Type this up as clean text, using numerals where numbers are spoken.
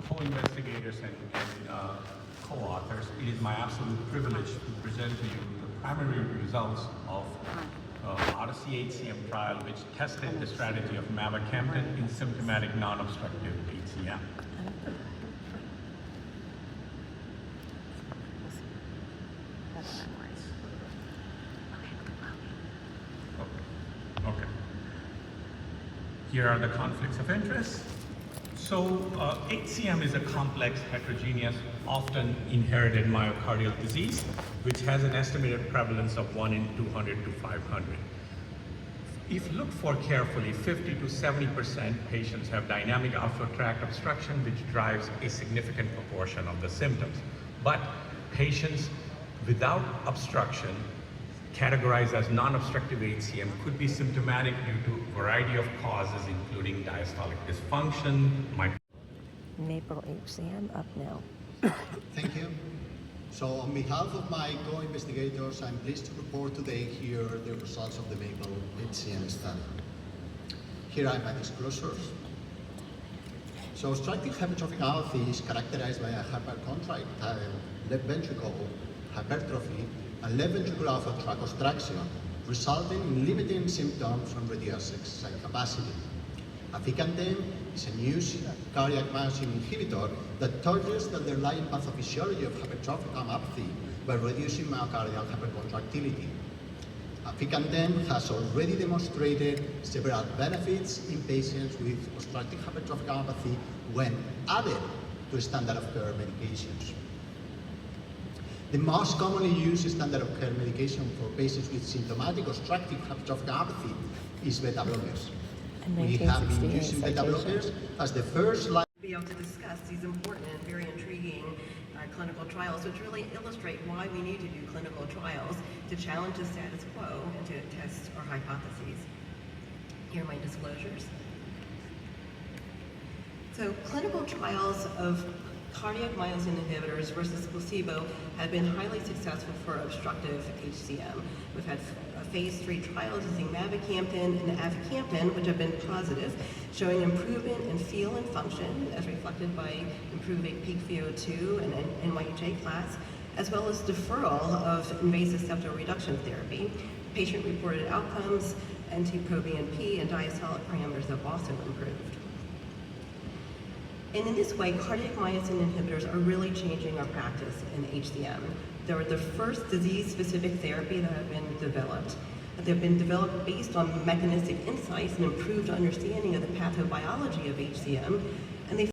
co-investigators and co-authors, it is my absolute privilege to present to you the primary results of Odyssey HCM trial, which tested the strategy of mavacamten in symptomatic non-obstructive HCM. Okay. Here are the conflicts of interest. So HCM is a complex, heterogeneous, often inherited myocardial disease, which has an estimated prevalence of 1 in 200 to 500. If looked for carefully, 50 to 70% patients have dynamic outflow tract obstruction, which drives a significant proportion of the symptoms. But patients without obstruction, categorized as non-obstructive HCM, could be symptomatic due to a variety of causes, including diastolic dysfunction. Maple HCM up now. Thank you. So on behalf of my co-investigators, I'm pleased to report today here the results of the Maple HCM study. Here are my disclosures. So obstructive hypertrophic myopathy is characterized by a hypercontractile left ventricle hypertrophy and left ventricular outflow tract obstruction, resulting in limiting symptoms and reduced exercise capacity. Aficamten is a new cardiac myosin inhibitor that targets the underlying pathophysiology of hypertrophic myopathy by reducing myocardial hypercontractility. Aficamten has already demonstrated several benefits in patients with obstructive hypertrophic myopathy when added to standard of care medications. The most commonly used standard of care medication for patients with symptomatic obstructive hypertrophic myopathy is beta blockers. We have been using beta blockers as the first line. Be able to discuss these important and very intriguing clinical trials, which really illustrate why we need to do clinical trials to challenge the status quo and to test our hypotheses. Here are my disclosures. So clinical trials of cardiac myosin inhibitors versus placebo have been highly successful for obstructive HCM. We've had phase 3 trials using mavacamten and aficamten, which have been positive, showing improvement in feel and function as reflected by improving peak VO2 and NYHA class, as well as deferral of invasive septal reduction therapy. Patient-reported outcomes, NT-proBNP, and diastolic parameters have also improved. And in this way, cardiac myosin inhibitors are really changing our practice in HCM. They're the first disease-specific therapy that have been developed. They've been developed based on mechanistic insights and improved understanding of the pathobiology of HCM,